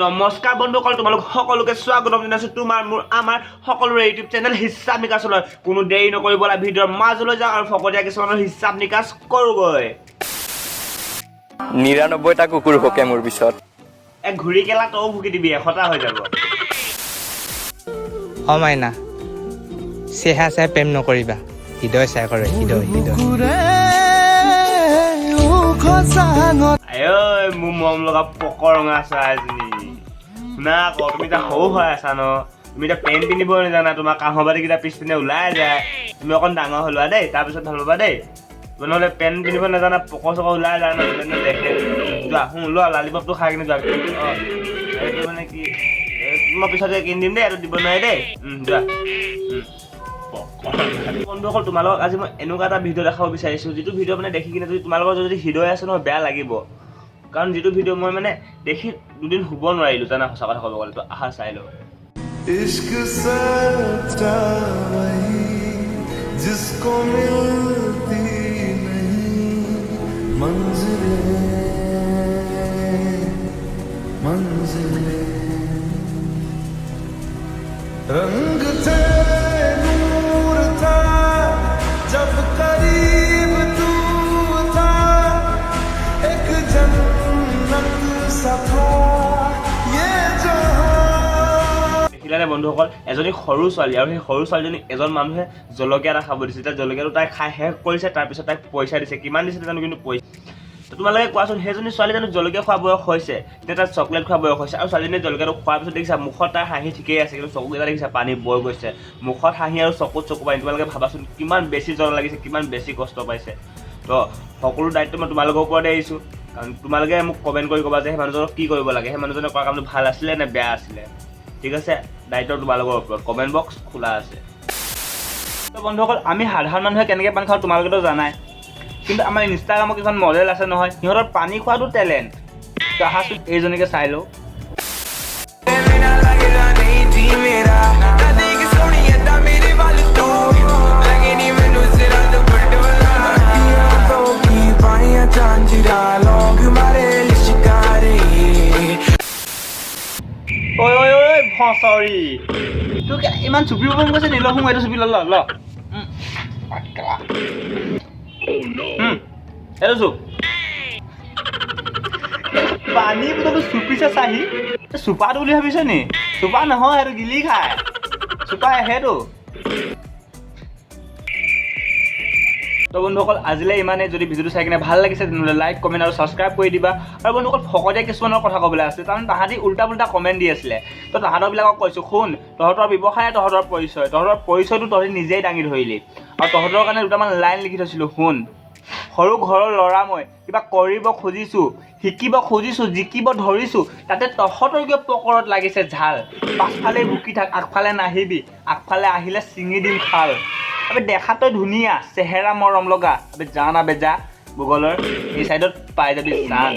নমস্কাৰ বন্ধুসকল, তোমালোক সকলোকে স্বাগতম জনাইছো তোমাৰ মোৰ আমাৰ সকলোৰে ইউটিউব চেনেল হিচাপ নিকাচলৈ। কোনো দেৰি নকৰি বলা ভিডিঅ'ৰ মাজলৈ যাওঁ আৰু ফকতীয়া কিছুমানৰ হিচাপ নিকাচ কৰোগৈ। ৯৯টা কুকুৰ ভোকে মোৰ পিছত। এক ঘূৰি কেলা তও ভুকি দিবি, ১০০টা হৈ যাব। মাইনা চেহা চাই প্ৰেম নকৰিবা, হৃদয় চাই কৰে, হৃদয় হৃদয়। আই মোৰ মৰম লগা পকৰঙা চৰাইজনী, শুনা আকৌ, তুমি এতিয়া সৰু হৈ আছা ন, তুমি এতিয়া পেণ্ট পিন্ধিব নাজানা, তোমাৰ কাঁহৰ বাতিকেইটা পিছপিনে ওলাই যায়। তুমি অকণ ডাঙৰ হৈ লোৱা দেই, তাৰপিছত ভাল পাবা দেই। নহ'লে পেণ্ট পিন্ধিব নাজানা, পকৰ চকৰ ওলাই যায় ন, দেখে। যোৱা লোৱা লালিপপটো খাই কিনে যোৱা। এইটো মানে কি, মই পিছতে কিনি দিম দেই, এইটো দিব নোৱাৰে দেই। যোৱা। বন্ধুসকল, তোমালোকক আজি মই এনেকুৱা এটা ভিডিঅ' দেখাব বিচাৰিছোঁ, যিটো ভিডিঅ' মানে দেখি কিনে যদি তোমালোকৰ যদি হৃদয় আছে নহয়, বেয়া লাগিব। কাৰণ যিটো ভিডিঅ' মই মানে দেখি দুদিন শুব নোৱাৰিলোঁ জানা, সঁচা কথা ক'ব গ'লে। তো আহা চাই লওঁ। इश्क सच्चा वही जिसको मिलती नहीं मंजिलें रंग थे नूर था जब करीब तू था एक जन्नत सा था ये जहां। দেখিলানে বন্ধুসকল, এজনী সৰু ছোৱালী, আৰু সেই সৰু ছোৱালীজনী এজন মানুহে জলকীয়া এটা খাব দিছে। এতিয়া জলকীয়াটো তাই খাই শেষ কৰিছে, তাৰপিছত তাইক পইচা দিছে। কিমান দিছে জানো, কিন্তু পইচা। তোমালোকে কোৱাচোন, সেইজনী ছোৱালী জানো জলকীয়া খোৱা বয়স হৈছে? এতিয়া তাত চকলেট খোৱা বয়স হৈছে। আৰু ছোৱালীজনীয়ে জলকীয়াটো খোৱাৰ পিছত দেখিছা, মুখত তাই হাঁহি ঠিকেই আছে, কিন্তু চকুকেইটা দেখিছা পানী বৈ গৈছে। মুখত হাঁহি আৰু চকুত চকু পানী। তোমালোকে ভাবাচোন কিমান বেছি জ্বৰ লাগিছে, কিমান বেছি কষ্ট পাইছে। তো সকলো দায়িত্ব মই তোমালোকৰ ওপৰতে এৰিছোঁ। কাৰণ তোমালোকে মোক কমেণ্ট কৰি ক'বা যে সেই মানুহজনক কি কৰিব লাগে, সেই মানুহজনে কৰা কামটো ভাল আছিলে নে বেয়া আছিলে। ঠিক আছে, দায়িত্ব তোমালোকৰ ওপৰত। কমেণ্ট বক্স খোলা আছে। তো বন্ধুসকল, আমি সাধাৰণ মানুহে কেনেকৈ পানী খাওঁ তোমালোকেতো জানাই, কিন্তু আমাৰ ইনষ্টাগ্ৰামৰ কিছুমান মডেল আছে নহয়, সিহঁতৰ পানী খোৱাটো টেলেণ্ট। তো আহাচোন এইজনীকে চাই লওঁ। ঐ ভচৰি, তোক ইমান চুপিব মন গৈছে নি? লওঁ এইটো চুপি ল এইটো চুপ। পানী বোলো চুপিছে চাহি, চুপাটো বুলি ভাবিছ নি? চুপা নহয়, সেইটো গিলি খায়। চুপা সেইটো। তো বন্ধুসকল, আজিলৈ ইমানেই। যদি ভিডিঅ'টো চাই কিনে ভাল লাগিছে তেনেহ'লে লাইক, কমেণ্ট আৰু ছাবস্ক্ৰাইব কৰি দিবা। আৰু বন্ধুসকল, ফকতীয়া কিছুমানৰ কথা ক'বলৈ আছে, কাৰণ তাহাঁতি উল্টা পুল্টা কমেণ্ট দি আছিলে। তো তাহাঁতৰবিলাকক কৈছোঁ, শুন, তহঁতৰ ব্যৱসায়, তহঁতৰ পৰিচয়, তহঁতৰ পৰিচয়টো তহঁতি নিজেই দাঙি ধৰিলি। আৰু তহঁতৰ কাৰণে দুটামান লাইন লিখি থৈছিলোঁ, শুন। সৰু ঘৰৰ ল'ৰা মই, কিবা কৰিব খুজিছোঁ, শিকিব খুজিছোঁ, জিকিব ধৰিছোঁ, তাতে তহঁতৰ কিয় পকৰত লাগিছে ঝাল। পাছফালে ভুকি থাক, আগফালে নাহিবি, আগফালে আহিলে ছিঙি দিম খাল। আবে দেখাত তই ধুনীয়া, চেহেৰা মৰম লগা, আবে যা না বেজা গুগলৰ এই চাইডত পাই যাবি চান।